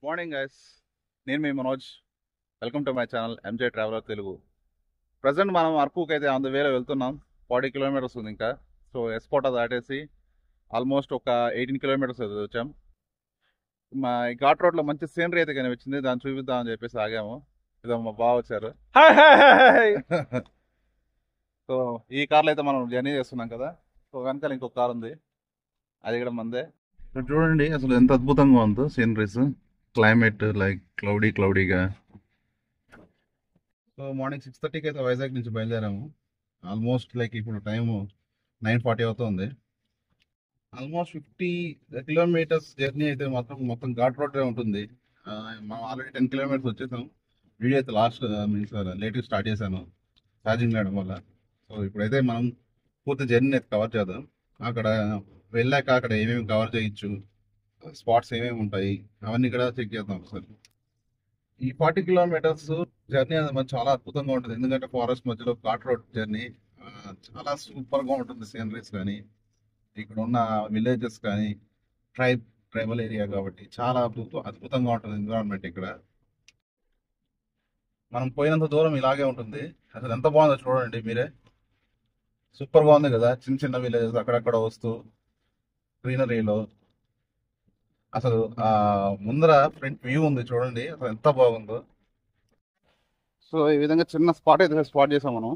Morning guys, నేను మీ Manoj. Welcome to my channel MJ traveller Telugu. Present మనం అరకుకి అయితే ఆన్ ద వేలో వెళ్తున్నాం. 40 కిలోమీటర్స్ ఉంది ఇంకా. సో ఎస్కోట దాటేసి ఆల్మోస్ట్ ఒక 18 కిలోమీటర్స్ అయితే వచ్చాం. మా ఈ ఘాట్ రోడ్లో మంచి సీనరీ అయితే కనిపించింది, దాన్ని చూపిద్దామని చెప్పేసి ఆగాము. ఇదో మా బావ వచ్చారు. సో ఈ కార్లో అయితే మనం జర్నీ చేస్తున్నాం కదా. సో వెనకాల ఇంకొక కార్ ఉంది, అది కూడా మందే. ఇక్కడ చూడండి అసలు ఎంత అద్భుతంగా ఉందో సీనరీస్, క్లైమేట్ లైక్ క్లౌడీగా. సో మార్నింగ్ 6:30కి అయితే వైజాగ్ నుంచి బయలుదేరాము. ఆల్మోస్ట్ లైక్ ఇప్పుడు టైము 9:40 అవుతుంది. ఆల్మోస్ట్ 50 కిలోమీటర్స్ జర్నీ అయితే మొత్తం ఘాట్ రోడ్డే ఉంటుంది. మనం ఆల్రెడీ 10 కిలోమీటర్స్ వచ్చేసాం. వీడియో అయితే మీన్స్ లేట్గా స్టార్ట్ చేశాను ఛార్జింగ్ చేయడం వల్ల. సో ఇప్పుడైతే మనం పూర్తి జర్నీ అయితే కవర్ చేద్దాం. అక్కడ వెళ్ళాక అక్కడ ఏమేమి కవర్ చేయొచ్చు, స్పాట్స్ ఏమేమి ఉంటాయి, అవన్నీ కూడా చెక్ చేద్దాం ఒకసారి. ఈ 40 కిలోమీటర్స్ జర్నీ అనేది మనకు చాలా అద్భుతంగా ఉంటుంది. ఎందుకంటే ఫారెస్ట్ మధ్యలో ఘాట్ రోడ్ జర్నీ చాలా సూపర్గా ఉంటుంది. సీనరీస్ కానీ, ఇక్కడ ఉన్న విలేజెస్ కానీ, ట్రైబల్ ఏరియా కాబట్టి చాలా అద్భుతంగా ఉంటుంది ఎన్విరాన్మెంట్ ఇక్కడ. మనం పోయినంత దూరం ఇలాగే ఉంటుంది. అసలు ఎంత బాగుందో చూడండి మీరే. సూపర్ గా ఉంది కదా, చిన్న చిన్న విలేజెస్ అక్కడక్కడ వస్తూ గ్రీనరీలో. అసలు ముందర ఫ్రంట్ వ్యూ ఉంది చూడండి, అసలు ఎంత బాగుందో. సో ఈ విధంగా చిన్న స్పాట్ అయితే స్పాట్ చేసాం మనం.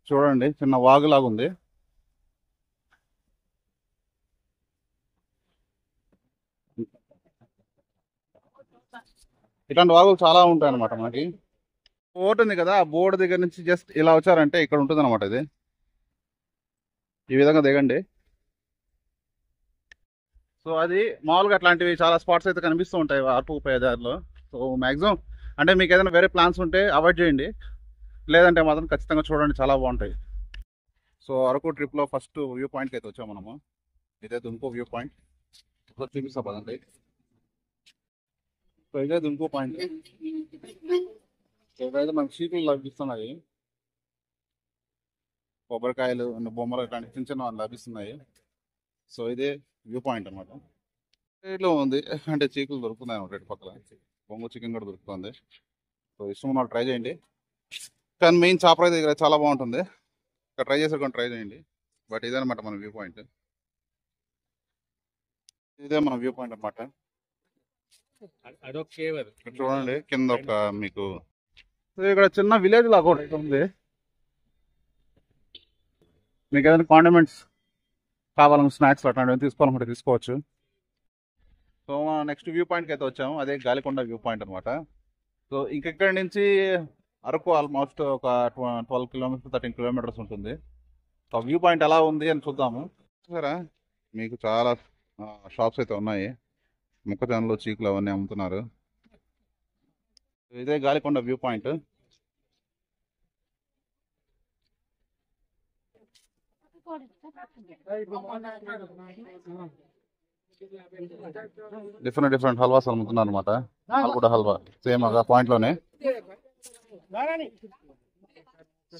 చూడండి, చిన్న వాగు లాగా ఉంది. ఇట్లాంటి వాగులు చాలా ఉంటాయి అనమాట మనకి. బోర్డు ఉంది కదా, ఆ బోర్డు దగ్గర నుంచి జస్ట్ ఇలా వచ్చారంటే ఇక్కడ ఉంటుంది అనమాట. ఇది ఈ విధంగా దిగండి. సో అది మామూలుగా అట్లాంటివి చాలా స్పాట్స్ అయితే కనిపిస్తూ ఉంటాయి అరకు పోయే దారిలో. సో మ్యాక్సిమం అంటే మీకు ఏదైనా వేరే ప్లాన్స్ ఉంటే అవాయిడ్ చేయండి, లేదంటే మాత్రం ఖచ్చితంగా చూడండి, చాలా బాగుంటాయి. సో అరకు ట్రిప్లో ఫస్ట్ వ్యూ పాయింట్కి అయితే వచ్చాము మనము. ఇదైతే ఇంకో వ్యూ పాయింట్, చూపిస్తా పదండి. సో ఇదైతే ఇంకో పాయింట్. ఇక్కడైతే మనకి చీకులు లభిస్తున్నాయి, కొబ్బరికాయలు, బొమ్మలు ఇట్లాంటి చిన్న చిన్న లభిస్తున్నాయి. సో ఇదే వ్యూ పాయింట్ అనమాట. ఇట్లా ఉంది అంటే చీకులు దొరుకుతున్నాయి అనమాట. ఇటు పక్కల బొంగు చికెన్ కూడా దొరుకుతుంది. సో ఇష్టం ఉన్న ట్రై చేయండి. కానీ మెయిన్ చాపరాయి దగ్గర చాలా బాగుంటుంది, ఇక్కడ ట్రై చేసే ట్రై చేయండి. బట్ ఇదనమాట మన వ్యూ పాయింట్. ఇదే మన వ్యూ పాయింట్ అనమాట. చూడండి కింద ఒక మీకు ఇక్కడ చిన్న విలేజ్ లాగా ఒకటి ఉంది. మీకు ఏదైనా కాండిమెంట్స్ కావాలని, స్నాక్స్ అట్లాంటివి తీసుకోవాలనుకుంటే తీసుకోవచ్చు. సో నెక్స్ట్ వ్యూ పాయింట్కి అయితే వచ్చాము, అదే గాలికొండ వ్యూ పాయింట్ అనమాట. సో ఇంకెక్కడి నుంచి అరకు ఆల్మోస్ట్ ఒక 12 కిలోమీటర్స్ 13 కిలోమీటర్స్ ఉంటుంది. సో వ్యూ పాయింట్ ఎలా ఉంది అని చూద్దాము. సరే, మీకు చాలా షాప్స్ అయితే ఉన్నాయి, మొక్కజొన్నలు, చీకులు అవన్నీ అమ్ముతున్నారు. ఇదే Galikonda view point. Different halwas అమ్ముతున్నారు అనమాట. కూడా హల్వా సేమ్ ఆ పాయింట్ లోనే.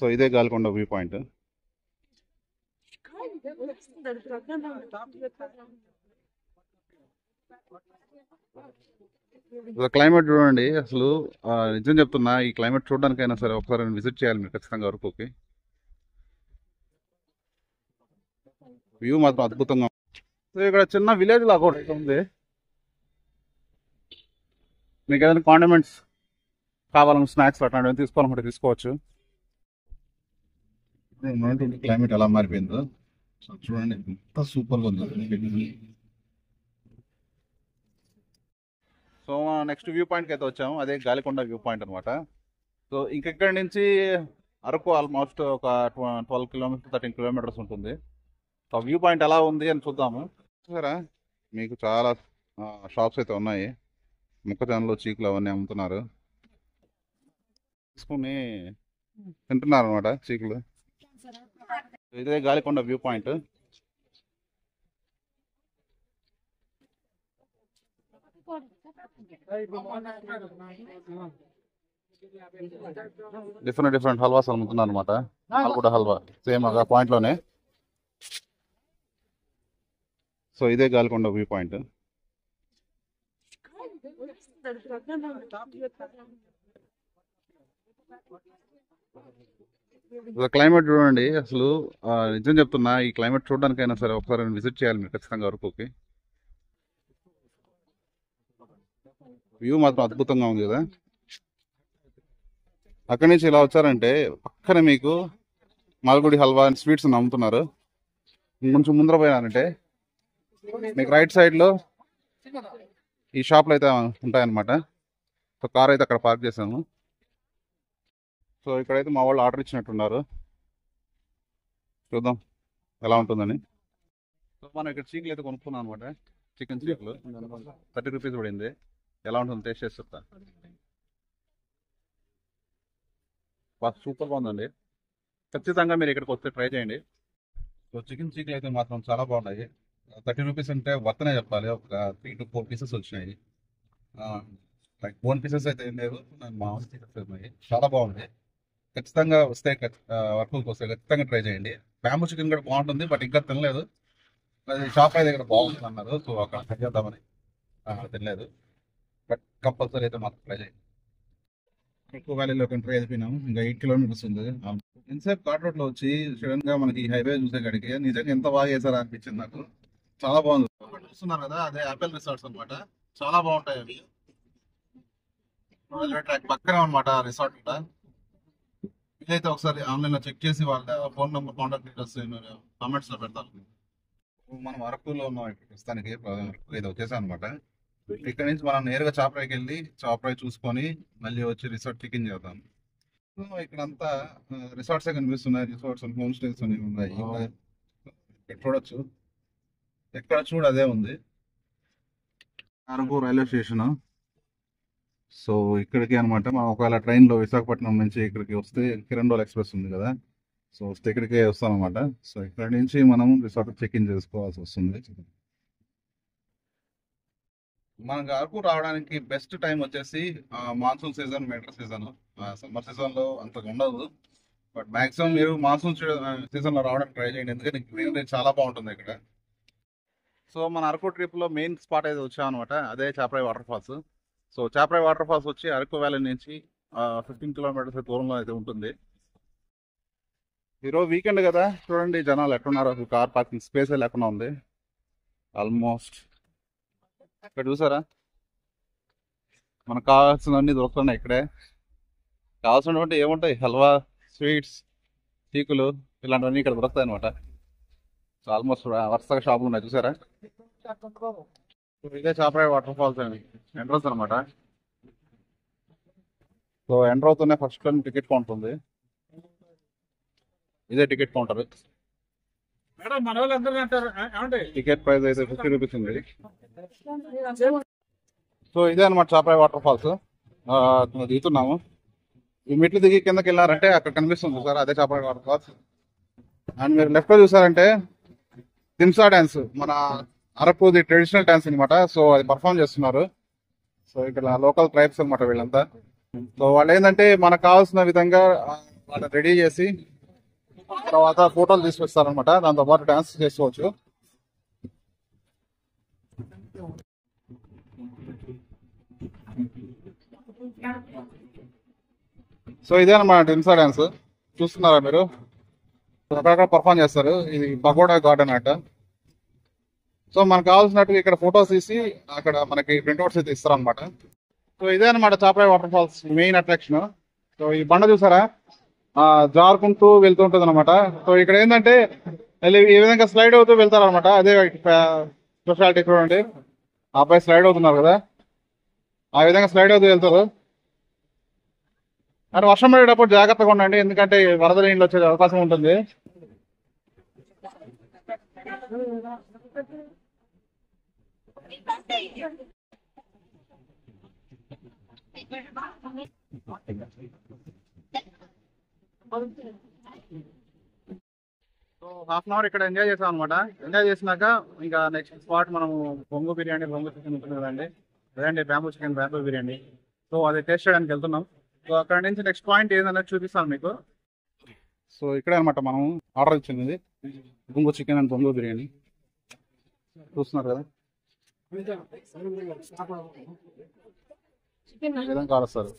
సో ఇదే గాలికొండ వ్యూ పాయింట్. క్లైమేట్ చూడండి అసలు. నిజం చెప్తున్నా, ఈ క్లైమేట్ చూడడానికైనా సరే ఒకసారి విజిట్ చేయాలి మీరు ఖచ్చితంగా అరకుకి. వ్యూ మాత్రం అద్భుతంగా. సో ఇక్కడ చిన్న విలేజ్ లాగా ఒకటి ఉంది. మీకు ఏదైనా కాండిమెంట్స్ కావాలని, స్నాక్స్ అట్లాంటివి తీసుకోవాలనుకుంటే తీసుకోవచ్చు. క్లైమేట్ ఎలా మారిపోయిందో చూడండి, ఎంత సూపర్గా ఉంది. సో నెక్స్ట్ వ్యూ పాయింట్కి అయితే వచ్చాము, అదే గాలికొండ వ్యూ పాయింట్ అనమాట. సో ఇంకెక్కడి నుంచి అరకు ఆల్మోస్ట్ ఒక 12 కిలోమీటర్స్ 13 కిలోమీటర్స్ ఉంటుంది. సో వ్యూ పాయింట్ ఎలా ఉంది అని చూద్దాము. సరే, మీకు చాలా షాప్స్ అయితే ఉన్నాయి, మొక్కజొన్నలు, చీకులు అవన్నీ అమ్ముతున్నారు. తీసుకుని తింటున్నారు అనమాట చీకులు. ఇదే Galikonda view point. Different different halwas అమ్ముతున్నారు అనమాట. కూడా హల్వా సేమ్ ఒక పాయింట్ లోనే. సో ఇదే గాల్కొండ వ్యూ పాయింట్. క్లైమేట్ చూడండి అసలు. నిజం చెప్తున్నా, ఈ క్లైమేట్ చూడడానికైనా సరే ఒకసారి విజిట్ చేయాలి మీరు ఖచ్చితంగా అరకుకి. వ్యూ మాత్రం అద్భుతంగా ఉంది కదా. అక్కడి నుంచి ఇలా వచ్చారంటే పక్కన మీకు మాల్గుడి హల్వా అండ్ స్వీట్స్ అమ్ముతున్నారు. కొంచెం ముందర పోయారంటే మీకు రైట్ సైడ్ లో ఈ షాప్లు అయితే ఉంటాయన్నమాట. సో కార్ అయితే అక్కడ పార్క్ చేసాము. సో ఇక్కడైతే మా వాళ్ళు ఆర్డర్ ఇచ్చినట్టున్నారు, చూద్దాం ఎలా ఉంటుందని. సో మనం ఇక్కడ చీకులు అయితే కొనుక్కున్నాం అనమాట. చికెన్ చీకులు 30 రూపీస్ పడింది. ఎలా ఉంటుంది టేస్ట్ చేసి చెప్తా. సూపర్ బాగుందండి. ఖచ్చితంగా మీరు ఇక్కడికి వస్తే ట్రై చేయండి. సో చికెన్ చీకులు అయితే మాత్రం చాలా బాగున్నాయి. 30 రూపీస్ అంటే వర్తనే చెప్పాలి. ఒక 3 to 4 పీసెస్ వచ్చినాయి. లైక్ బోన్ పీసెస్ అయితే ఏం లేవు, మామూలు పీసెస్ ఉన్నాయి. చాలా బాగుంది. ఖచ్చితంగా వస్తే వర్క్కి వస్తే ఖచ్చితంగా ట్రై చేయండి. బ్యాంబూ చికెన్ కూడా బాగుంటుంది, బట్ ఇంకా తినలేదు. అది షాప్ అయితే ఇక్కడ బాగుంటుంది అన్నారు, సో అక్కడ ట్రై చేద్దామని. తినలేదు, బట్ కంపల్సరీ అయితే మాత్రం ట్రై చేయండి. ఎక్కువ వ్యాలీలో ట్రై అయిపోయినాము. ఇంకా 8 కిలోమీటర్స్ ఉంది. ఇన్సేపు ఘాట్ రోడ్ లో వచ్చి సడన్ గా మనకి హైవే చూసే కాడికి నిజంగా ఎంత బాగా చేశారా అనిపించింది నాకు. చాలా బాగుంది. చూస్తున్నారు కదా, అదే యాపిల్ రిసార్ట్స్ అనమాట. చాలా బాగుంటాయి అవి. రైల్వే ట్రాక్ పక్కనే అనమాట రిసార్ట్ కూడా. ఇదైతే ఒకసారి ఆన్లైన్ లో చెక్ చేసి వాళ్ళ phone number, contact details comments లో పెడతాను. మనం అరకులో ఉన్నాం ఇప్పుడు ప్రస్తుతానికి. ఇది వచ్చేసాం అనమాట. ఇక్కడ నుంచి మనం నేరుగా చాపరాయికి వెళ్ళి చాపరాయి చూసుకొని మళ్ళీ వచ్చి రిసార్ట్ చెక్-ఇన్ చేద్దాం. ఇక్కడంతా రిసార్ట్సే కనిపిస్తున్నాయి. రిసార్ట్స్ అండ్ హోమ్ స్టేస్ అనేవి ఉన్నాయి. ఇక్కడ చూడొచ్చు, ఎక్కడ చూడ అదే ఉంది. Araku railway station. సో ఇక్కడికి అనమాట మనం ఒకవేళ ట్రైన్లో విశాఖపట్నం నుంచి ఇక్కడికి వస్తే కిరండోల్ ఎక్స్ప్రెస్ ఉంది కదా, సో వస్తే ఇక్కడికే వస్తాం అనమాట. సో ఇక్కడ నుంచి మనం రిసార్ట్ చెక్-ఇన్ చేసుకోవాల్సి వస్తుంది. మనకు అరకు రావడానికి బెస్ట్ టైం వచ్చేసి monsoon season, winter season. Summer season లో అంతగా ఉండదు, బట్ మాక్సిమం మీరు మాన్సూన్ సీజన్ లో రావడానికి ట్రై చేయండి, ఎందుకంటే గ్రీనరీ చాలా బాగుంటుంది ఇక్కడ. సో మన అరకు ట్రిప్ లో మెయిన్ స్పాట్ అయితే వచ్చాం అనమాట, అదే Chaparai water falls. So Chaparai water falls వచ్చి అరకు వ్యాలీ నుంచి 15 కిలోమీటర్స్ దూరంలో అయితే ఉంటుంది. ఈరోజు వీకెండ్ కదా, చూడండి జనాలు ఎట్టున్నారు. అసలు కార్ పార్కింగ్ స్పేస్ లేకుండా ఉంది ఆల్మోస్ట్. ఇక్కడ చూసారా, మనకు కావాల్సినవన్నీ దొరుకుతున్నాయి ఇక్కడే. కావాల్సినటువంటి ఏముంటాయి, హల్వా, స్వీట్స్, చీకులు ఇలాంటివన్నీ ఇక్కడ దొరుకుతాయి అనమాట. సో ఆల్మోస్ట్ వరుసగా షాపులు ఉన్నాయి చూసారా. ఇదే చాపరాయి వాటర్ ఫాల్స్ అని ఎంట్రన్స్ అనమాట. సో ఎంటర్ అవుతూనే ఫస్ట్ టైం టికెట్ కౌంటర్ ఉంది. ఇదే టికెట్ కౌంటర్. టికెట్ ప్రైస్ అయితే 50 రూపీస్ ఉంది. సో ఇదే అనమాట చాపరాయి వాటర్ ఫాల్స్. దిగుతున్నాము. ఈ మెట్లు దిగి కిందకి వెళ్ళారంటే అక్కడ కనిపిస్తుంది సార్, అదే చాపరాయి వాటర్ ఫాల్స్. అండ్ మీరు లెఫ్ట్ లో చూసారంటే దింసా డాన్స్, మన అరకుది ట్రెడిషనల్ డాన్స్ అనమాట. సో అది పర్ఫామ్ చేస్తున్నారు. సో ఇక్కడ లోకల్ ట్రైబ్స్ అనమాట వీళ్ళంతా. సో వాళ్ళు ఏంటంటే మనకు కావాల్సిన విధంగా వాళ్ళని రెడీ చేసి తర్వాత ఫోటోలు తీసుకొస్తారనమాట. దాంతో పాటు డాన్స్ చేసుకోవచ్చు. సో ఇదే అనమాట దింసా డాన్స్, చూస్తున్నారా మీరు. అక్కడక్కడ పర్ఫామ్ చేస్తారు. ఇది పగోడా గార్డెన్ అట. సో మనకు కావాల్సినట్టు ఇక్కడ ఫొటోస్ తీసి అక్కడ మనకి ప్రింట్అవుట్స్ అయితే ఇస్తారనమాట. సో ఇదే అనమాట Chaparai water falls main attraction. So ఈ బండ చూసారా, జారుకుంటూ వెళ్తూ ఉంటుంది అనమాట. సో ఇక్కడ ఏంటంటే ఈ విధంగా స్లైడ్ అవుతూ వెళ్తారనమాట. అదే స్పెషాలిటీ చూడండి, ఆ అబ్బాయి స్లైడ్ అవుతున్నారు కదా, ఆ విధంగా స్లైడ్ అవుతూ వెళ్తారు. అంటే వర్షం పడేటప్పుడు జాగ్రత్తగా ఉండండి, ఎందుకంటే వరద నీళ్ళు వచ్చే అవకాశం ఉంటుంది. సో హాఫ్ అన్ అవర్ ఇక్కడ ఎంజాయ్ చేసాం అనమాట. ఎంజాయ్ చేసినాక ఇంకా నెక్స్ట్ స్పాట్ మనము బొంగు బిర్యానీ, బొంగు చికెన్ ఉంటుంది కదండి, అదేంటి bamboo chicken, bamboo biryani. So అది టేస్ట్ చేయడానికి వెళ్తున్నాం. సో అక్కడ నుంచి నెక్స్ట్ పాయింట్ ఏంటనేది చూపిస్తాను మీకు. సో ఇక్కడే అనమాట మనం ఆర్డర్ ఇచ్చింది, బొంగు చికెన్ అండ్ బొంగు బిర్యానీ. చూస్తున్నారు కదా ఈ విధంగా కాలుస్తారు.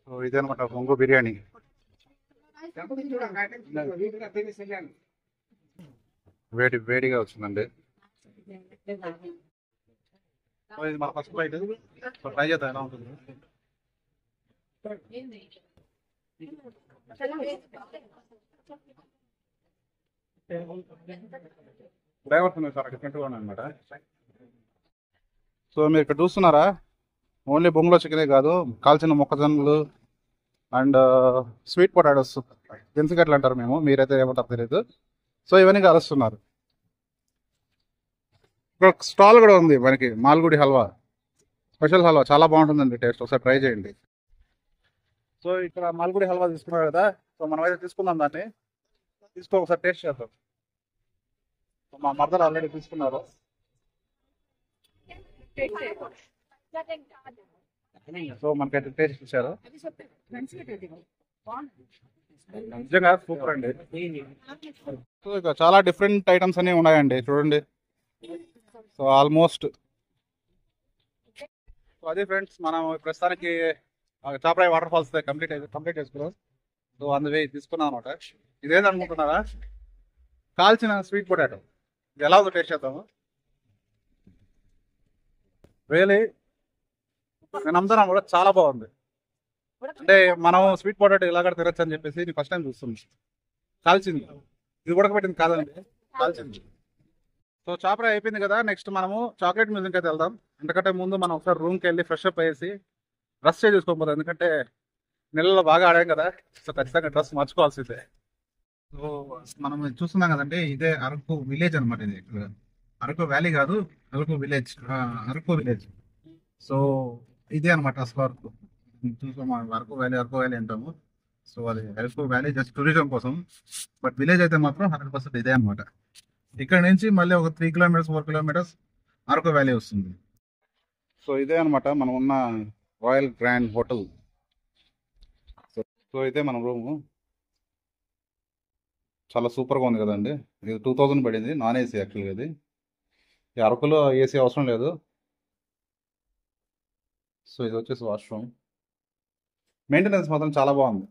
సో ఇదే అనమాట బొంగు బిర్యానీ. వేడిగా వచ్చిందండి. సో ఇది మన ఫస్ట్ బైట్. సో ట్రై చేద్దాం ఎలా ఉంటుంది. ఫ్లేవర్స్ ఉన్నాయి చాలా డిఫరెంట్గా ఉన్నాయి అనమాట. సో మీరు ఇక్కడ చూస్తున్నారా, ఓన్లీ బొంగులో చికెనే కాదు, కాల్చిన మొక్కజొన్నలు అండ్ స్వీట్ పొటాటోస్, గెన్సిగడ్డలు అంటారు మేము, మీరైతే ఏమంటారు తెలియదు. సో ఇవన్నీ కలుస్తున్నారు. ఇక్కడ స్టాల్ కూడా ఉంది మనకి, మాల్గుడి హల్వా, స్పెషల్ హల్వా, చాలా బాగుంటుందండి టేస్ట్, ఒకసారి ట్రై చేయండి. సో ఇక్కడ మాల్గుడి హల్వా తీసుకున్నారు కదా, సో మనం అయితే తీసుకుందాం దాన్ని, ఒకసారి టేస్ట్ చేద్దాం. మా మదర్ ఆల్రెడీ తీసుకున్నారు. సో మనకైతే టేస్ట్ ఇచ్చారు, నిజంగా సూపర్ అండి. సో ఇక చాలా డిఫరెంట్ ఐటమ్స్ అన్ని ఉన్నాయండి చూడండి. సో ఆల్మోస్ట్ సో అదే ఫ్రెండ్స్, మనం ప్రస్తుతానికి చాపరాయి వాటర్ ఫాల్స్ కంప్లీట్ చేసుకున్నాం. సో అందువే తీసుకున్నాం అనమాట. ఇదేదనుకుంటున్నారా, కాల్చిన స్వీట్ పొటాటో. ఇది ఎలా ఉందో టేస్ట్ చేద్దాము. రియలీ నేను నమ్ముతున్నాను కూడా, చాలా బాగుంది. అంటే మనం స్వీట్ పొటాటో ఇలా కూడా తినచ్చు అని చెప్పేసి నేను ఫస్ట్ టైం చూస్తుంది. కాల్చింది, ఇది ఉడకబెట్టింది కాదండి, కాల్చింది. సో చాపరాయి అయిపోయింది కదా, నెక్స్ట్ మనము చాక్లెట్ మ్యూజియం అయితే వెళ్దాం. ఎందుకంటే ముందు మనం ఒకసారి రూమ్కి వెళ్ళి ఫ్రెష్ అప్ అయ్యేసి డ్రెస్ చేంజ్ చేసుకోకపోతే, ఎందుకంటే నెలలో బాగా ఆడాం కదా, సో ఖచ్చితంగా డ్రెస్ మార్చుకోవాల్సిందే. సో మనం చూస్తున్నాం కదండి, ఇదే అరకు విలేజ్ అనమాట. ఇది అరకు వ్యాలీ కాదు, Araku village, Araku village. So ఇదే అనమాట అసలు అరకు. చూసాం అరకు వ్యాలీ అంటాము. సో అది అరకు వ్యాలీ జస్ట్ టూరిజం కోసం, బట్ విలేజ్ అయితే మాత్రం 100% ఇదే అనమాట. ఇక్కడ నుంచి మళ్ళీ ఒక 3 కిలోమీటర్స్ 4 కిలోమీటర్స్ అరకు వ్యాలీ వస్తుంది. సో ఇదే అనమాట మనం ఉన్న రాయల్ గ్రాండ్ హోటల్. సో ఇదే మన రూము, చాలా సూపర్గా ఉంది కదండి. ఇది 2000 పడింది, నాన్ ఏసీ యాక్చువల్గా. ఇది ఈ అరకులో ఏసీ అవసరం లేదు. సో ఇది వచ్చేసి వాష్రూమ్, మెయింటెనెన్స్ మాత్రం చాలా బాగుంది.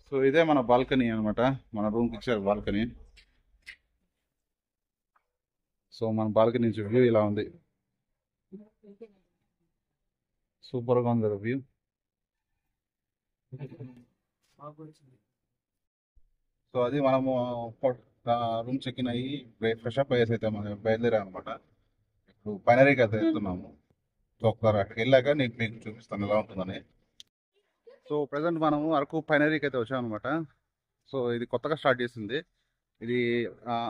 సో ఇదే మన బాల్కనీ అనమాట, మన రూమ్కి ఇచ్చారు బాల్కనీ. సో మన బాల్కనీ నుంచి వ్యూ ఇలా ఉంది, సూపర్గా ఉంది వ్యూ. సో అది మనము రూమ్ చెక్ ఇన్ అయ్యి ఫ్రెష్ అప్ అయ్యేసి అయితే మనం బయలుదేరాం అనమాట. ఇప్పుడు పైనరీకి అయితే వెళ్తున్నాము. సో ఒకసారి అక్కడికి వెళ్ళాక మీకు చూపిస్తాను ఎలా ఉంటుందని. సో ప్రజెంట్ మనము అరకు పైనరీకి అయితే వచ్చాం అనమాట. సో ఇది కొత్తగా స్టార్ట్ చేసింది. ఇది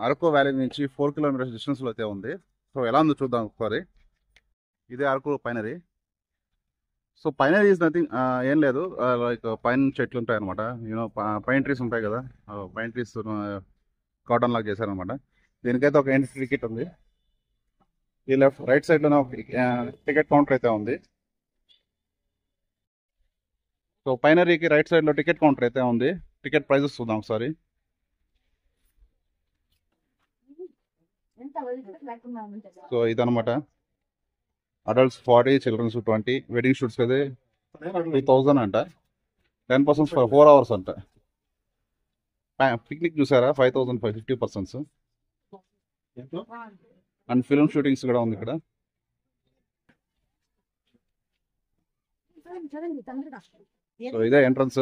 అరకు వ్యాలీ నుంచి 4 కిలోమీటర్స్ డిస్టెన్స్లో అయితే ఉంది. సో ఎలా ఉందో చూద్దాం ఒకసారి. ఇదే Araku pinery. So పైనరీ is nothing, ఏం లేదు, లైక్ పైన చెట్లు ఉంటాయి అనమాట. యూనో పైన్ ట్రీస్ ఉంటాయి కదా, పైన్ ట్రీస్ కాటన్ లాగా చేశారనమాట. దీనికైతే ఒక ఎంట్రీ టికెట్ ఉంది. ఈ రైట్ సైడ్లోనే ఒక టికెట్ కౌంటర్ అయితే ఉంది. సో పైనరీకి రైట్ సైడ్లో టికెట్ కౌంటర్ అయితే ఉంది. టికెట్ ప్రైజెస్ చూద్దాం ఒకసారి. సో ఇదనమాట, అడల్ట్స్ 40, చిల్డ్రన్స్ 20, వెడ్డింగ్ షూట్స్కి అయితే 3000 అంట, 10% ఫర్ 4 hours అంట. పిక్నిక్ చూసారా 5050 persons. అండ్ ఫిల్మ్ షూటింగ్స్ కూడా ఉంది ఇక్కడ. సో ఇదే ఎంట్రన్స్.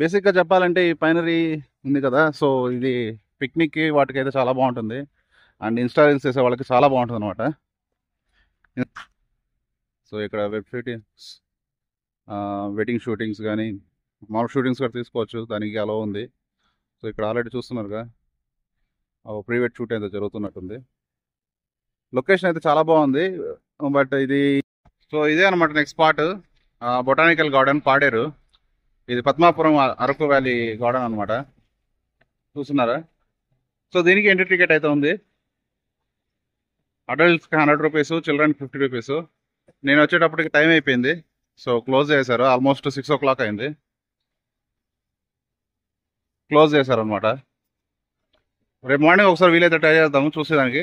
బేసిక్గా చెప్పాలంటే ఈ పైనరీ ఉంది కదా, సో ఇది పిక్నిక్కి వాటికైతే చాలా బాగుంటుంది. అండ్ ఇన్స్టా రీల్స్ చేసే వాళ్ళకి చాలా బాగుంటుంది అనమాట. సో ఇక్కడ వెడ్డింగ్ షూటింగ్స్ కానీ మామూలు షూటింగ్స్ కూడా తీసుకోవచ్చు, దానికి అలో ఉంది. సో ఇక్కడ ఆల్రెడీ చూస్తున్నారుగా, ప్రీవెడ్ షూట్ అయితే జరుగుతున్నట్టుంది. లొకేషన్ అయితే చాలా బాగుంది. బట్ ఇది సో ఇదే అనమాట next spot, botanical garden Paderu. ఇది పద్మాపురం అరకు వ్యాలీ గార్డెన్ అనమాట. చూస్తున్నారా, సో దీనికి ఎంట్రీ టికెట్ అయితే ఉంది. అడల్ట్స్కి 100 రూపీస్, చిల్డ్రన్కి 50 రూపీస్. నేను వచ్చేటప్పటికి టైం అయిపోయింది, సో క్లోజ్ చేశారు. ఆల్మోస్ట్ 6 o'clock అయింది, క్లోజ్ చేశారు అనమాట. రేపు మార్నింగ్ ఒకసారి వీలైతే ట్రై చేద్దాము చూసేదానికి.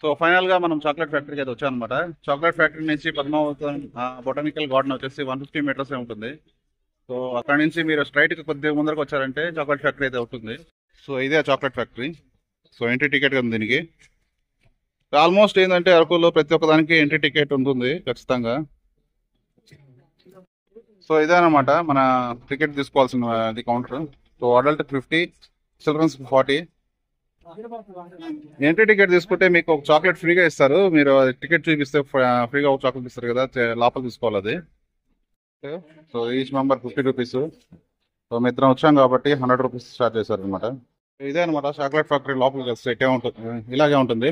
సో ఫైనల్గా మనం చాక్లెట్ ఫ్యాక్టరీకి అయితే వచ్చాం అనమాట. చాక్లెట్ ఫ్యాక్టరీ నుంచి పద్మావతం బొటానికల్ గార్డెన్ వచ్చేసి 150 మీటర్స్ ఉంటుంది. సో అక్కడ నుంచి మీరు స్ట్రైట్గా కొద్దిగా ముందరకు వచ్చారంటే చాక్లెట్ ఫ్యాక్టరీ అయితే ఉంటుంది. సో ఇదే chocolate factory. So entry ticket ఉంది దీనికి. ఆల్మోస్ట్ ఏంటంటే అరకులో ప్రతి ఒక్కదానికి ఎంట్రీ టికెట్ ఉంటుంది ఖచ్చితంగా. సో ఇదే అనమాట మన టికెట్ తీసుకోవాల్సిన అది counter. So adult 50, childrens 40. Entry ticket తీసుకుంటే మీకు ఒక చాక్లెట్ ఫ్రీగా ఇస్తారు. మీరు టికెట్ చూపిస్తే ఫ్రీగా ఒక చాక్లెట్ ఇస్తారు కదా, లోపల తీసుకోవాలి అది. So each member 50 rupees. So మీ ఇద్దరం వచ్చాం కాబట్టి 100 రూపీస్ స్టార్ట్ చేశారు అనమాట. ఇదే అనమాట చాక్లెట్ ఫ్యాక్టరీ. లోపలికి వస్తే ఇటే ఉంటుంది, ఇలాగే ఉంటుంది.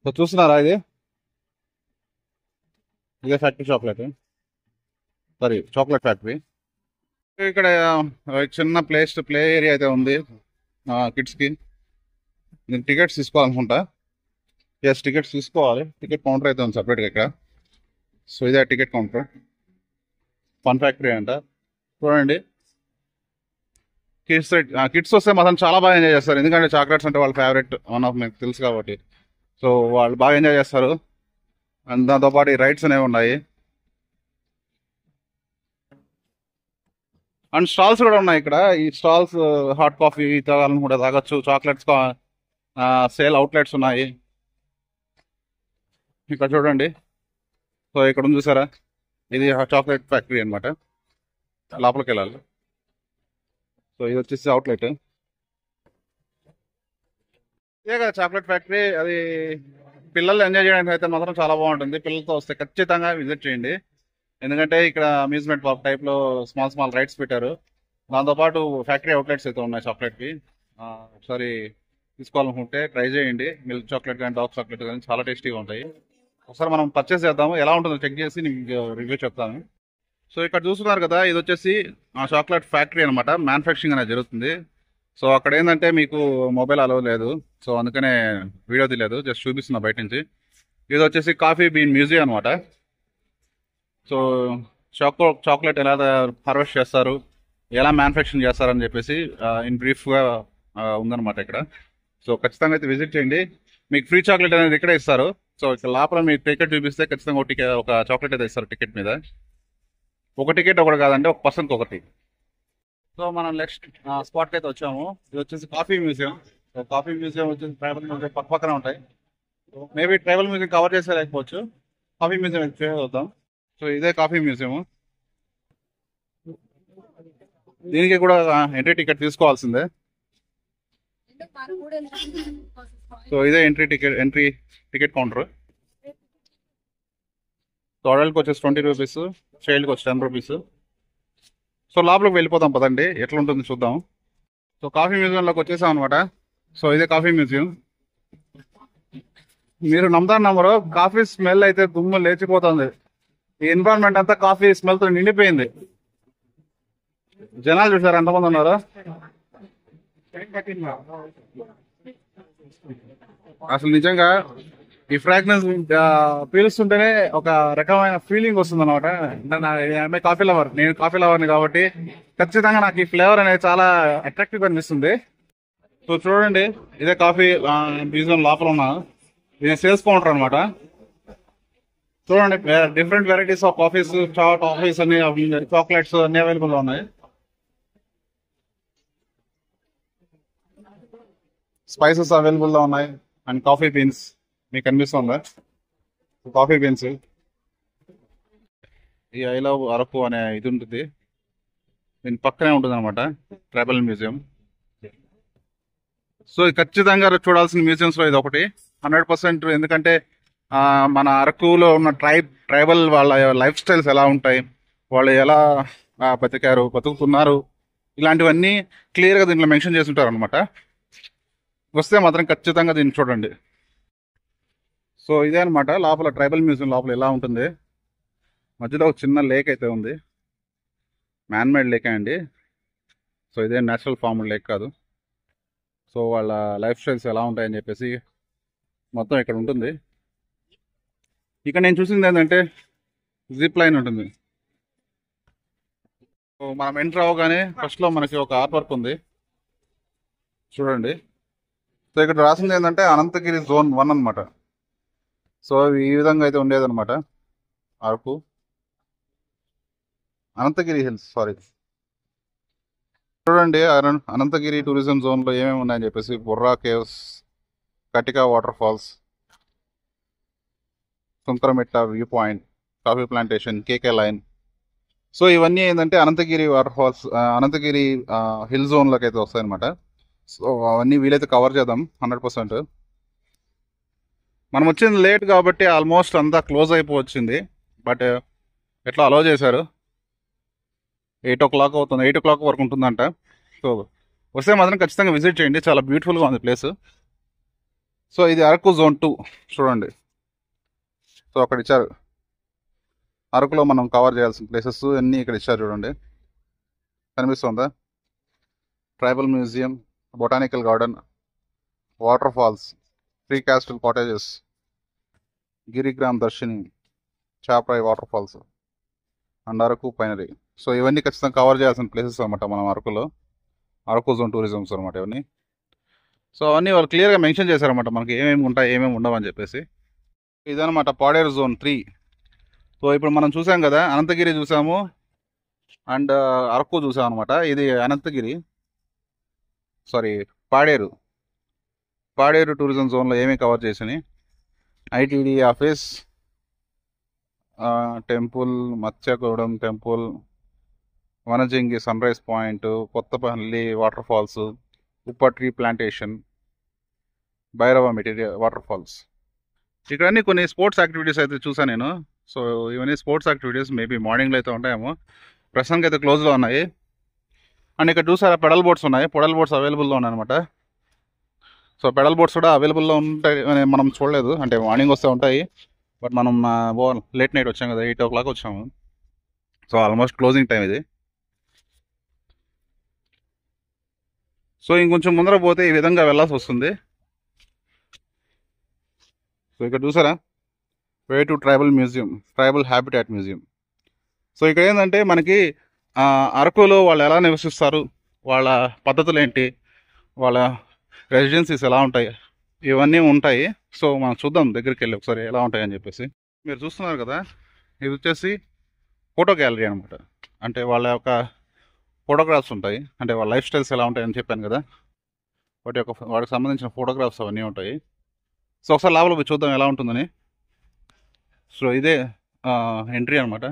సో చూస్తున్నారా, ఇదే factory chocolate, sorry chocolate factory. ఇక్కడ చిన్న ప్లే ఏరియా అయితే ఉంది కిడ్స్కి. నేను టికెట్స్ తీసుకోవాలనుకుంటా. ఎస్, టికెట్స్ తీసుకోవాలి. టికెట్ కౌంటర్ అయితే ఉంది సపరేట్గా ఇక్కడ. సో ఇదే టికెట్ కౌంటర్. ఫన్ ఫ్యాక్టరీ అంట. చూడండి, కిడ్స్ వస్తే మాత్రం చాలా బాగా ఎంజాయ్ చేస్తారు. ఎందుకంటే చాక్లెట్స్ అంటే వాళ్ళ ఫేవరెట్, వన్ ఆఫ్ మీకు తెలుసు కాబట్టి. సో వాళ్ళు బాగా ఎంజాయ్ చేస్తారు. అండ్ దాంతోపాటు రైడ్స్ అనేవి ఉన్నాయి. అండ్ స్టాల్స్ కూడా ఉన్నాయి ఇక్కడ. ఈ స్టాల్స్ హాట్ కాఫీ తాగాలని కూడా తాగొచ్చు. చాక్లెట్స్ సేల్ అవుట్లెట్స్ ఉన్నాయి ఇక్కడ చూడండి. సో ఇక్కడ ఉంది చూసారా, ఇది చాక్లెట్ ఫ్యాక్టరీ అనమాట. లోపలికి వెళ్ళాలి. సో ఇది వచ్చేసి అవుట్లెట్. ఇదే కదా చాక్లెట్ ఫ్యాక్టరీ. అది పిల్లలు ఎంజాయ్ చేయడానికి అయితే మాత్రం చాలా బాగుంటుంది. పిల్లలతో వస్తే ఖచ్చితంగా విజిట్ చేయండి. ఎందుకంటే ఇక్కడ అమ్యూజ్మెంట్ పార్క్ టైప్లో స్మాల్ రైడ్స్ పెట్టారు. దాంతోపాటు ఫ్యాక్టరీ అవుట్లెట్స్ అయితే ఉన్నాయి చాక్లెట్కి. ఒకసారి తీసుకోవాలనుకుంటే ట్రై చేయండి. మిల్క్ చాక్లెట్ కానీ డార్క్ చాక్లెట్ కానీ చాలా టేస్టీగా ఉంటాయి. ఒకసారి మనం పర్చేస్ చేద్దాము, ఎలా ఉంటుందో చెక్ చేసి మీకు రివ్యూ చెప్తాను. సో ఇక్కడ చూస్తున్నారు కదా, ఇది వచ్చేసి చాక్లెట్ ఫ్యాక్టరీ అనమాట. మ్యానుఫ్యాక్చరింగ్ అనేది జరుగుతుంది. సో అక్కడ ఏంటంటే మీకు మొబైల్ అలవ్ లేదు, సో అందుకనే వీడియో తీయలేదు, జస్ట్ చూపిస్తున్నా బయట నుంచి. ఇది వచ్చేసి కాఫీ బీన్ మ్యూజియం అనమాట. సో చాక్లెట్ ఎలా హార్వెస్ట్ చేస్తారు, ఎలా మ్యానుఫ్యాక్చరింగ్ చేస్తారని చెప్పేసి ఇన్ బ్రీఫ్గా ఉందన్నమాట ఇక్కడ. సో ఖచ్చితంగా అయితే విజిట్ చేయండి. మీకు ఫ్రీ చాక్లెట్ అనేది ఇక్కడే ఇస్తారు. సో ఇక్కడ లోపల మీకు టికెట్ చూపిస్తే ఖచ్చితంగా ఒక చాక్లెట్ అయితే ఇస్తారు టికెట్ మీద. ఒక టికెట్ ఒకటి కాదంటే ఒక పర్సన్కి ఒకటి. సో మనం నెక్స్ట్ స్పాట్కి అయితే వచ్చాము. ఇది వచ్చేసి coffee museum. So coffee museum వచ్చేసి ట్రైబల్ మ్యూజియం పక్కన ఉంటాయి. So maybe tribal museum cover చేసే లేకపోవచ్చు. కాఫీ మ్యూజియం అయితే చూద్దాం. సో ఇదే కాఫీ మ్యూజియం. దీనికి కూడా ఎంట్రీ టికెట్ తీసుకోవాల్సిందే. సో ఇదే ఎంట్రీ టికెట్ కౌంటర్. సో అడల్ట్కి వచ్చేసి 20 రూపీస్, చైల్డ్కి వచ్చి 10 రూపీస్. సో లోపలికి వెళ్ళిపోతాం పదండి, ఎట్లా ఉంటుంది చూద్దాం. సో కాఫీ మ్యూజియంలోకి వచ్చేసాం అనమాట. సో ఇదే కాఫీ మ్యూజియం. మీరు నమ్మరు, కాఫీ స్మెల్ అయితే దుమ్ము లేచిపోతుంది. ఈ ఎన్విరాన్మెంట్ అంతా కాఫీ స్మెల్తో నిండిపోయింది. జనాలు చూసారు ఎంతమంది ఉన్నారు. అసలు నిజంగా ఈ ఫ్రాగ్రెన్స్ పీలుస్తుంటేనే ఒక రకమైన ఫీలింగ్ వస్తుంది అనమాట. కాఫీ లవర్, నేను కాఫీ లవర్ని కాబట్టి ఖచ్చితంగా నాకు ఈ ఫ్లేవర్ అనేది చాలా అట్రాక్టివ్ అనిపిస్తుంది. సో చూడండి, ఇదే కాఫీ మ్యూజియం లోపల ఉన్న ఇది సేల్స్ కౌంటర్ అనమాట. చూడండి, different varieties of coffees, coffees అన్ని, చాక్లెట్స్ అన్ని అవైలబుల్ ఉన్నాయి. స్పైసెస్ అవైలబుల్ గా ఉన్నాయి. అండ్ కాఫీ బీన్స్ మీకు కనిపిస్తుందా, కాఫీ బీన్స్. ఈ ఐ లవ్ అరకు అనే ఇది ఉంటుంది, దీని పక్కనే ఉంటుంది అనమాట ట్రైబల్ మ్యూజియం. సో ఖచ్చితంగా చూడాల్సిన మ్యూజియంస్ లో ఇది ఒకటి 100%. ఎందుకంటే మన అరకులో ఉన్న ట్రైబల్ వాళ్ళ లైఫ్ స్టైల్స్ ఎలా ఉంటాయి, వాళ్ళు ఎలా బతుకుతున్నారు, ఇలాంటివన్నీ క్లియర్గా దీంట్లో మెన్షన్ చేసి ఉంటారు అనమాట. వస్తే మాత్రం ఖచ్చితంగా దీన్ని చూడండి. సో ఇదే అనమాట లోపల ట్రైబల్ మ్యూజియం లోపల ఎలా ఉంటుంది. మధ్యలో ఒక చిన్న లేక్ అయితే ఉంది, మ్యాన్ మేడ్ లేక్ అండి. సో ఇదే న్యాచురల్ ఫార్మ్డ్ లేక్ కాదు. సో వాళ్ళ లైఫ్ స్టైల్స్ ఎలా ఉంటాయని చెప్పేసి మొత్తం ఇక్కడ ఉంటుంది. ఇక్కడ నేను చూసింది ఏంటంటే జిప్ లైన్ ఉంటుంది. సో మనం ఎంటర్ అవ్వగానే ఫస్ట్లో మనకి ఒక ఆర్ట్ వర్క్ ఉంది చూడండి. సో ఇక్కడ రాసింది ఏంటంటే అనంతగిరి జోన్ 1 అనమాట. సో ఈ విధంగా అయితే ఉండేదన్నమాట అరకు, అనంతగిరి హిల్స్ సారీ. చూడండి అనంతగిరి టూరిజం జోన్లో ఏమేమి ఉన్నాయని చెప్పేసి Borra caves, Katika water falls, Sunkarametta view point, coffee plantation, KK line. So ఇవన్నీ ఏంటంటే Ananthagiri water falls, Ananthagiri hill జోన్లోకి అయితే వస్తాయన్నమాట. సో అవన్నీ వీలైతే కవర్ చేద్దాం 100%. మనం వచ్చింది లేట్ కాబట్టి ఆల్మోస్ట్ అంతా క్లోజ్ అయిపోవచ్చింది. బట్ ఎట్లా అలౌ చేశారు, 8 o'clock అవుతుంది, 8 o'clock వరకు ఉంటుందంట. సో వస్తే మాత్రం ఖచ్చితంగా విజిట్ చేయండి, చాలా బ్యూటిఫుల్గా ఉంది ప్లేస్. సో ఇది అరకు జోన్ 2 చూడండి. సో అక్కడ ఇచ్చారు అరకులో మనం కవర్ చేయాల్సిన ప్లేసెస్ అన్నీ ఇక్కడ ఇచ్చారు చూడండి, కనిపిస్తుందా? Tribal museum, botanical garden, water falls, three castle cottages, Girigram Darshini, Chaprai water falls and Araku pinery. So ఇవన్నీ ఖచ్చితంగా కవర్ చేయాల్సిన ప్లేసెస్ అనమాట మనం అరకులో, అరకు జోన్ టూరిజమ్స్ అనమాట ఇవన్నీ. సో అవన్నీ వాళ్ళు క్లియర్గా మెన్షన్ చేశారన్నమాట మనకి ఏమేమి ఉంటాయి ఏమేమి ఉండవని చెప్పేసి. ఇదనమాట పాడేరు జోన్ 3. సో ఇప్పుడు మనం చూసాం కదా, అనంతగిరి చూసాము అండ్ అరకు చూసాం అనమాట. ఇది అనంతగిరి సారీ పాడేరు టూరిజం జోన్లో ఏమేమి కవర్ చేసినాయి: ITD office, temple, Matsyagudem temple, Vanajangi sun rise point, Kothapalli water falls, ఉప్ప tree plantation, Bhairava material water falls. ఇక్కడ అన్ని కొన్ని స్పోర్ట్స్ యాక్టివిటీస్ అయితే చూసాను నేను. సో ఇవన్నీ స్పోర్ట్స్ యాక్టివిటీస్ మేబీ మార్నింగ్లో అయితే ఉంటాయేమో, ప్రస్తుతానికి అయితే క్లోజ్లో ఉన్నాయి. అండ్ ఇక్కడ చూసారా పెడల్ బోట్స్ ఉన్నాయి, పెడల్ బోట్స్ అవైలబుల్లో ఉన్నాయి అనమాట. సో పెడల్ బోట్స్ కూడా అవైలబుల్లో ఉంటాయి, మనం చూడలేదు, అంటే మార్నింగ్ వస్తే ఉంటాయి. బట్ మనం లేట్ నైట్ వచ్చాం కదా, 8 o'clock వచ్చాము. సో ఆల్మోస్ట్ క్లోజింగ్ టైం ఇది. సో ఇంకొంచెం ముందర పోతే ఈ విధంగా వెళ్ళాల్సి వస్తుంది. సో ఇక్కడ చూసారా way to tribal museum, tribal habitat museum. So ఇక్కడ ఏంటంటే మనకి అరకులో వాళ్ళు ఎలా నివసిస్తారు, వాళ్ళ పద్ధతులు ఏంటి, వాళ్ళ రెసిడెన్సీస్ ఎలా ఉంటాయి, ఇవన్నీ ఉంటాయి. సో మనం చూద్దాం దగ్గరికి వెళ్ళి ఒకసారి ఎలా ఉంటాయి అని చెప్పేసి. మీరు చూస్తున్నారు కదా, ఇది వచ్చేసి ఫోటో గ్యాలరీ అనమాట. అంటే వాళ్ళ యొక్క ఫోటోగ్రాఫ్స్ ఉంటాయి, అంటే వాళ్ళ లైఫ్ స్టైల్స్ ఎలా ఉంటాయని చెప్పాను కదా, వాటికి సంబంధించిన ఫోటోగ్రాఫ్స్ అవన్నీ ఉంటాయి. సో ఒకసారి లోపల పోయి చూద్దాం ఎలా ఉంటుందని. సో ఇదే ఎంట్రీ అనమాట.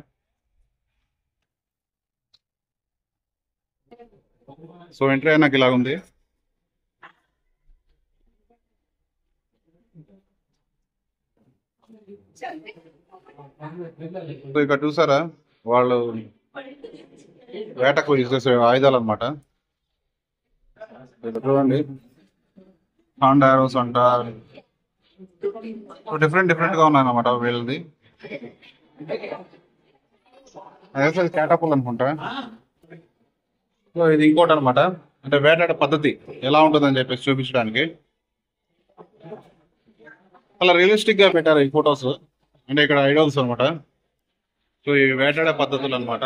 సో ఎంట్రీ అయినాక ఇలా ఉంది. సో ఇక్కడ చూసారా వాళ్ళు వేటకు యూజ్ చేసే ఆయుధాలు అనమాట. చూడండి, హ్యాండ్ ఆరోస్ అంట, డిఫరెంట్ గా ఉన్నాయన్నమాట వీళ్ళది. అదే క్యాటపుల్ అనుకుంటా. సో ఇది ఇంకోటి అనమాట, అంటే వేటాడే పద్ధతి ఎలా ఉంటుందని చెప్పేసి చూపించడానికి అలా రియలిస్టిక్ గా పెట్టారు ఈ ఫొటోస్. అంటే ఇక్కడ ఐడల్స్ అనమాట. సో ఈ వేటాడే పద్ధతులు అనమాట.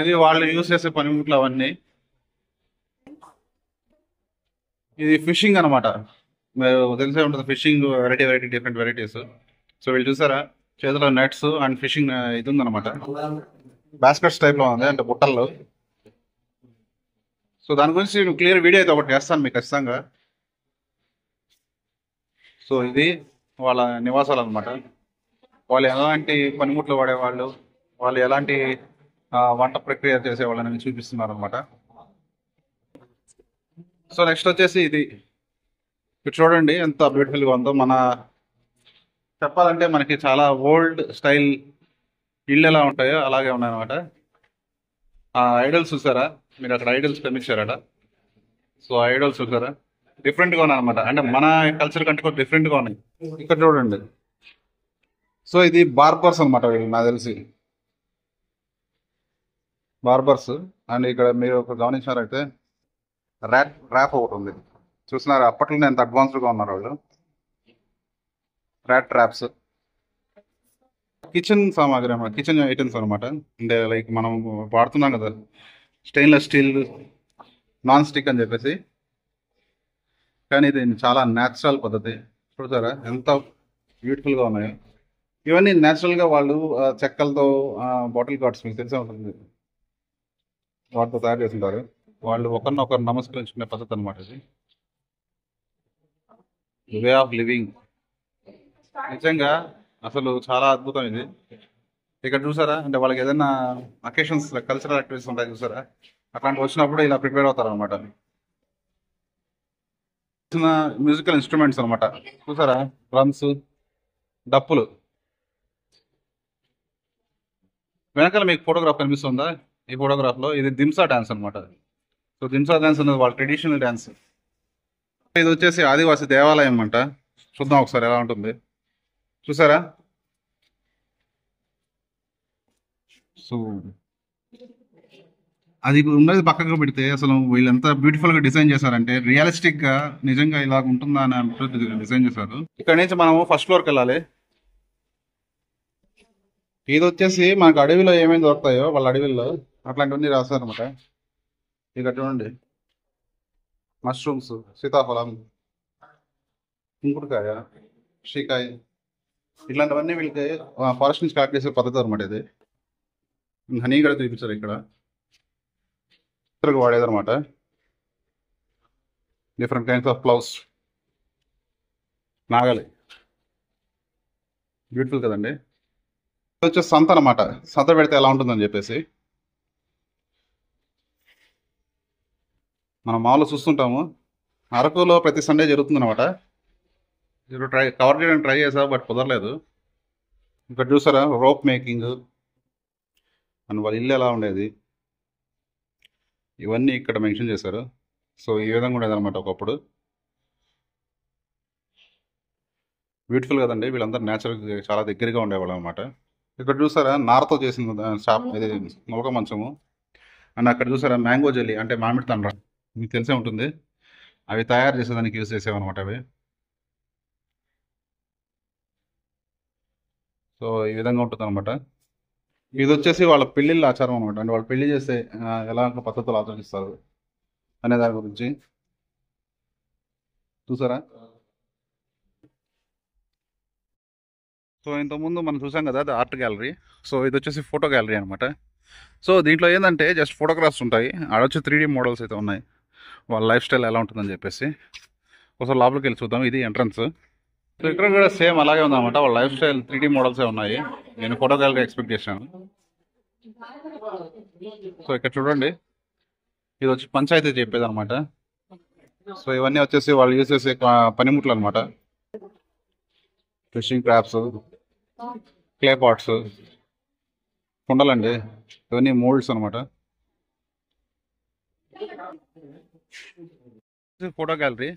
ఇది వాళ్ళు యూజ్ చేసే పనిముట్లు అవన్నీ. ఇది ఫిషింగ్ అనమాట, మీరు తెలిసే ఉంటుంది fishing variety different varieties. So వీళ్ళు చూసారా చేతిలో నెట్స్ అండ్ ఫిషింగ్ ఇది ఉందన్నమాట, బాస్కెట్స్ టైప్ లో ఉంది, అంటే బుట్టల్లో. సో దాని గురించి క్లియర్ వీడియో అయితే ఒకటి చేస్తాను మీకు ఖచ్చితంగా. సో ఇది వాళ్ళ నివాసాలు అనమాట. వాళ్ళు ఎలాంటి పనిముట్లు వాడేవాళ్ళు, వాళ్ళు ఎలాంటి వంట ప్రక్రియ చేసేవాళ్ళని చూపిస్తున్నారు అనమాట. సో నెక్స్ట్ వచ్చేసి ఇది చూడండి ఎంత బ్యూటిఫుల్గా ఉందో. మన చెప్పాలంటే మనకి చాలా ఓల్డ్ స్టైల్ ఇళ్ళు ఎలా ఉంటాయో అలాగే ఉన్నాయన్నమాట. ఐడల్స్ చూసారా మీరు, అక్కడ ఐడల్స్ కనిపించారట. సో ఐడల్స్ చూసారా డిఫరెంట్గా ఉన్నాయి అనమాట, అంటే మన కల్చర్ కంటే కూడా డిఫరెంట్గా ఉన్నాయి. ఇక్కడ చూడండి సో ఇది బార్బర్స్ అనమాట వీళ్ళు నాకు తెలిసి బార్బర్స్. అండ్ ఇక్కడ మీరు ఒక గమనించారైతే ర్యాప్ ఒకటి ఉంది చూస్తున్నారు. అప్పట్లోనే ఎంత అడ్వాన్స్డ్గా ఉన్నారు వాళ్ళు. ట్రాప్స్, కిచెన్ సామాగ్రి అనమాట, కిచెన్ ఐటమ్స్ అనమాట. అంటే లైక్ మనం వాడుతున్నాం కదా స్టెయిన్లెస్ స్టీల్, నాన్ స్టిక్ అని చెప్పేసి, కానీ ఇది చాలా న్యాచురల్ పద్ధతి. చూసారా ఎంత బ్యూటిఫుల్గా ఉన్నాయో. ఇవన్నీ న్యాచురల్గా వాళ్ళు చెక్కలతో బాటిల్ గార్డ్స్ మీకు తెలిసే ఉంటుంది, వాటితో తయారు చేస్తుంటారు. వాళ్ళు ఒకరినొకరు నమస్కరించుకునే పద్ధతి అనమాట ఇది. వే ఆఫ్ లివింగ్ నిజంగా అసలు చాలా అద్భుతం ఇది. ఇక్కడ చూసారా, అంటే వాళ్ళకి ఏదైనా అకేషన్స్ కల్చరల్ యాక్టివిటీస్ ఉంటాయి చూసారా, అట్లాంటి వచ్చినప్పుడు ఇలా ప్రిపేర్ అవుతారు అనమాట. చిన్న మ్యూజికల్ ఇన్స్ట్రుమెంట్స్ అనమాట చూసారా, డ్రమ్స్, డప్పులు. వెనకాల మీకు ఫోటోగ్రాఫ్ కనిపిస్తుందా? ఈ ఫోటోగ్రాఫ్ లో ఇది దింసా డాన్స్ అనమాట. సో దింసా డాన్స్ అనేది వాళ్ళ ట్రెడిషనల్ డాన్స్. ఇది వచ్చేసి ఆదివాసి దేవాలయం అంట. చూద్దాం ఒకసారి ఎలా ఉంటుంది. చూసారా, సో అది ఉన్నది పక్కకు పెడితే అసలు వీళ్ళు ఎంత బ్యూటిఫుల్ గా డిజైన్ చేశారంటే, రియలిస్టిక్ గా నిజంగా ఇలా ఉంటుందా అని డిజైన్ చేశారు. ఇక్కడ నుంచి మనము ఫస్ట్ ఫ్లోర్కి వెళ్ళాలి. ఇది వచ్చేసి మనకు అడవిలో ఏమేమి దొరుకుతాయో వాళ్ళ అడవిలో అట్లాంటివన్నీ రాస్తారనమాట. ఇక్కడ చూడండి, మష్రూమ్స్, సీతాఫలం, కుంకుడుకాయ, షీకాయ, ఇట్లాంటివన్నీ వీళ్ళకి ఫారెస్ట్ నుంచి కలెక్ట్ చేసే పద్ధతి అనమాట ఇది. హనీ కూడా చూపించారు ఇక్కడ వాడేదనమాట. డిఫరెంట్ కైండ్స్ ఆఫ్ ఫ్లవర్స్, నాగలి, బ్యూటిఫుల్ కదండి. ఇది వచ్చేసి సంత అనమాట. సంత పెడితే ఎలా ఉంటుందని చెప్పేసి మనం మామూలు చూస్తుంటాము. అరకులో ప్రతి సండే జరుగుతుంది అనమాట. ఇప్పుడు కవర్ చేయడానికి ట్రై చేసా, బట్ కుదరలేదు. ఇక్కడ చూసారా, రోప్ మేకింగ్ అండ్ వాళ్ళ ఇల్లు ఎలా ఉండేది, ఇవన్నీ ఇక్కడ మెన్షన్ చేశారు. సో ఈ విధంగా ఉండేది అనమాట ఒకప్పుడు. బ్యూటిఫుల్ కదండి. వీళ్ళందరూ నేచురల్ చాలా దగ్గరగా ఉండేవాళ్ళు అనమాట. ఇక్కడ చూసారా, నారతో చేసిన షాప్ ఇది, మొలక మంచము. అండ్ అక్కడ చూసారా మ్యాంగో జెల్లీ, అంటే మామిడి తండ్ర, మీకు తెలిసే ఉంటుంది. అవి తయారు చేసేదానికి యూజ్ చేసేవన్నమాట అవి. సో ఈ విధంగా ఉంటుంది అనమాట. ఇది వచ్చేసి వాళ్ళ పెళ్ళిళ్ళ ఆచారం అనమాట. అంటే వాళ్ళు పెళ్లి చేస్తే ఎలాంటి పద్ధతులు ఆచరిస్తారు అనే దాని గురించి చూసారా. సో ఇంతకుముందు మనం చూసాం కదా, అది ఆర్ట్ గ్యాలరీ. సో ఇది వచ్చేసి ఫోటో గ్యాలరీ అనమాట. సో దీంట్లో ఏంటంటే జస్ట్ ఫోటోగ్రాఫ్స్ ఉంటాయి. ఆడొచ్చి 3D మోడల్స్ అయితే ఉన్నాయి, వాళ్ళ లైఫ్ స్టైల్ ఎలా ఉంటుందని చెప్పేసి. ఒకసారి లోపలికి వెళ్ళి చూద్దాం. ఇది ఎంట్రన్స్. సో ఇక్కడ కూడా సేమ్ అలాగే ఉందన్నమాట. వాళ్ళ లైఫ్ స్టైల్ 3D మోడల్సే ఉన్నాయి. నేను ఫోటో గ్యాలరీ ఎక్స్పెక్ట్ చేశాను. సో ఇక్కడ చూడండి, ఇది వచ్చి పంచాయతీ చెప్పేది అనమాట. సో ఇవన్నీ వచ్చేసి వాళ్ళు యూజ్ చేసే పనిముట్లు అనమాట. ఫిషింగ్ ట్రాప్స్, క్లే పాట్స్, కుండలండి, ఇవన్నీ మోల్డ్స్ అనమాట. Photo gallery.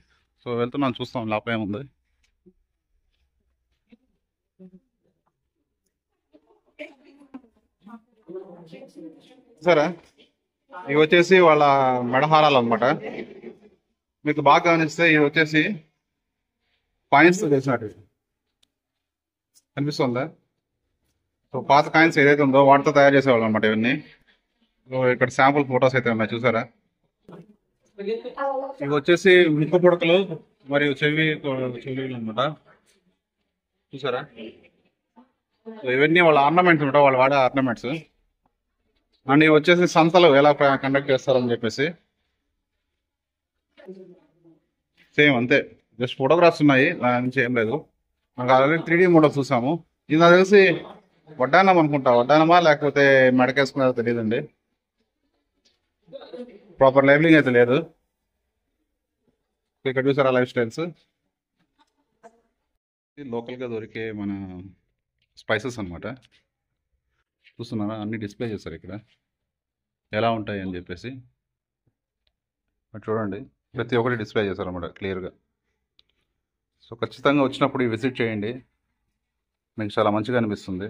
సో వెళ్తున్నాం, చూస్తాం లోపల ఏముంది. సరే, ఇవి వచ్చేసి వాళ్ళ మెడహారాలు అనమాట. మీకు బాగా గమనిస్తే ఇవి వచ్చేసి కాయిన్స్ చేసినట్టు కనిపిస్తుందా. సో పాత కాయిన్స్ ఏదైతే ఉందో వాటితో తయారు చేసేవాళ్ళు అనమాట ఇవన్నీ. సో ఇక్కడ శాంపుల్ ఫొటోస్ అయితే ఉన్నాయి చూసారా. ఇవి వచ్చేసి ముక్కు పుడకలు మరియు చెవిలు అనమాట చూసారా. సో ఇవన్నీ వాళ్ళ ఆర్నమెంట్స్ అనమాట, వాళ్ళు వాడే ఆర్నమెంట్స్. అండ్ ఇవి వచ్చేసి సంతలు ఎలా కండక్ట్ చేస్తారని చెప్పేసి సేమ్ అంతే, జస్ట్ ఫోటోగ్రాఫ్స్ ఉన్నాయి, దాని నుంచి ఏం లేదు. మనకు ఆల్రెడీ 3D మోడల్స్ చూసాము. ఇది నాకు తెలిసి వడ్డానం అనుకుంటా, వడ్డానమా లేకపోతే మెడకేసుకున్నారో తెలియదండి. ప్రాపర్ లేబులింగ్ అయితే లేదు. ఇక్కడ చూసారా లైఫ్ స్టైల్స్, లోకల్గా దొరికే మన స్పైసెస్ అనమాట. చూస్తున్నారా, అన్ని డిస్ప్లే చేస్తారు ఇక్కడ ఎలా ఉంటాయి అని చెప్పేసి. చూడండి, ప్రతి ఒక్కటి డిస్ప్లే చేస్తారు అనమాట క్లియర్గా. సో ఖచ్చితంగా వచ్చినప్పుడు విజిట్ చేయండి. మీకు చాలా మంచిగా అనిపిస్తుంది.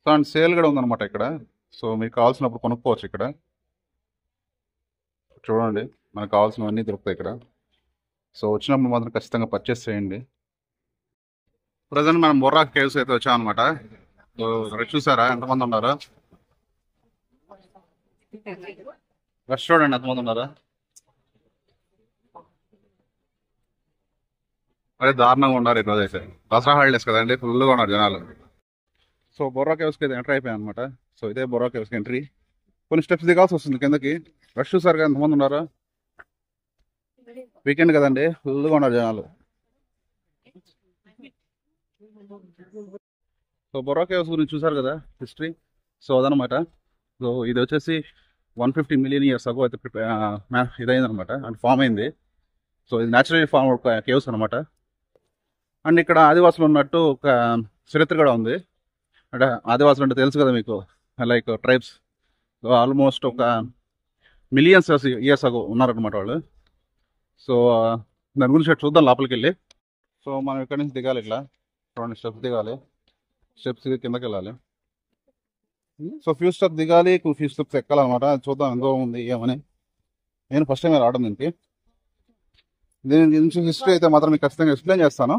సో అండ్ సేల్ కూడా ఉందన్నమాట ఇక్కడ. సో మీకు కావాల్సినప్పుడు కొనుక్కోవచ్చు ఇక్కడ. చూడండి, మనకు కావాల్సినవన్నీ దొరుకుతాయి ఇక్కడ. సో వచ్చినప్పుడు మాత్రం ఖచ్చితంగా పర్చేస్ చేయండి. ప్రజెంట్ మనం బొర్రా కేవ్స్ అయితే వచ్చామన్నమాట. సో ఇక్కడ చూసారా ఎంతమంది ఉన్నారు? రష్ చూడండి ఎంతమంది ఉన్నారు. అదే దారుణంగా ఉన్నారు ఈరోజు అయితే. దసరా హాలిడేస్ కదండి, ఫుల్గా ఉన్నారు జనాలు. సో బొర్రా కేవ్స్కి అయితే ఎంటర్ అయిపోయాయి అనమాట. సో ఇదే బొర్రా కేవ్స్కి ఎంట్రీ. కొన్ని స్టెప్స్ దిగాల్సి వస్తుంది కిందకి. రష్ చూసారు కదా ఎంతమంది ఉన్నారు. వీకెండ్ కదండి, ఫుల్గా ఉన్నారు జనాలు. సో బొర్రా కేవ్స్ గురించి చూసారు కదా హిస్టరీ. సో అదనమాట. సో ఇది వచ్చేసి 150 మిలియన్ ఇయర్స్ అగో అయితే ఇదైందనమాట, అంటే ఫామ్ అయింది. సో ఇది న్యాచురల్ ఫామ్ కేవ్స్ అనమాట. అండ్ ఇక్కడ ఆదివాసులు ఉన్నట్టు ఒక చరిత్ర కూడా ఉంది. అంటే ఆదివాసులు అంటే తెలుసు కదా మీకు, లైక్ ట్రైబ్స్. సో ఆల్మోస్ట్ ఒక మిలియన్స్ ఇయర్స్ అగో ఉన్నారనమాట వాళ్ళు. సో దాని గురించి అటు చూద్దాం లోపలికి వెళ్ళి. సో మనం ఇక్కడ నుంచి దిగాలి, ఇట్లా చూడండి స్టెప్స్ దిగాలి. స్టెప్స్ కిందకి వెళ్ళాలి. సో ఫ్యూ స్టెప్స్ దిగాలి, ఫ్యూ స్టెప్స్ ఎక్కాలన్నమాట. చూద్దాం ఎంతో ఉంది ఏమని. నేను ఫస్ట్ టైం రావడం దీని గురించి హిస్టరీ అయితే మాత్రం మీకు ఖచ్చితంగా ఎక్స్ప్లెయిన్ చేస్తాను.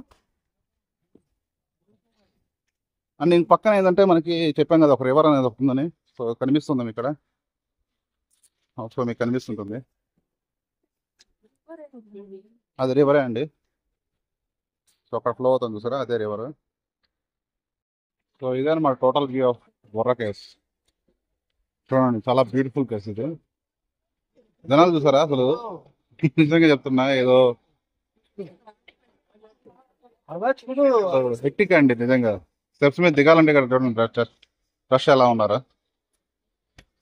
అండ్ నేను పక్కన ఏంటంటే మనకి చెప్పాం కదా ఒక రివర్ అనేది ఒకటి ఉందని. సో కనిపిస్తుంది ఇక్కడ. సో మీకు కనిపిస్తుంటుంది, అది రివరే అండి. సో అక్కడ ఫ్లో అవుతుంది చూసారా, అదే రివర్. సో ఇదే అనమాట total view of Borra caves. చూడండి చాలా బ్యూటిఫుల్ కేవ్స్ ఇది. జనాలు చూసారా అసలు, నిజంగా చెప్తున్నా ఏదో హెక్టిక్ అండి నిజంగా. స్టెప్స్ మీద దిగాలంటే ఇక్కడ చూడండి రష్ ఎలా ఉన్నారా.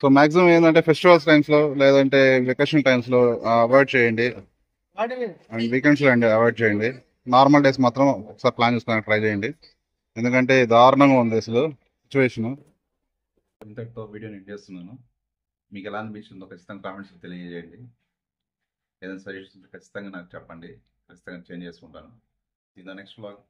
సో మాక్సిమం ఏంటంటే ఫెస్టివల్స్ టైమ్స్లో లేదంటే వెకేషన్ టైమ్స్లో అవాయిడ్ చేయండి. అండ్ వీకెండ్స్లో అండి అవాయిడ్ చేయండి. నార్మల్ డేస్ మాత్రం ఒకసారి ప్లాన్ చేసుకొని ట్రై చేయండి. ఎందుకంటే దారుణంగా ఉంది అసలు సిచ్యువేషన్. ఇంతటితో వీడియో నేను చేస్తున్నాను. మీకు ఎలా అనిపించిందో ఖచ్చితంగా కామెంట్స్ తెలియజేయండి. ఏదైనా సజెషన్స్ ఖచ్చితంగా నాకు చెప్పండి, ఖచ్చితంగా చేంజ్ చేసుకుంటాను. In the next vlog.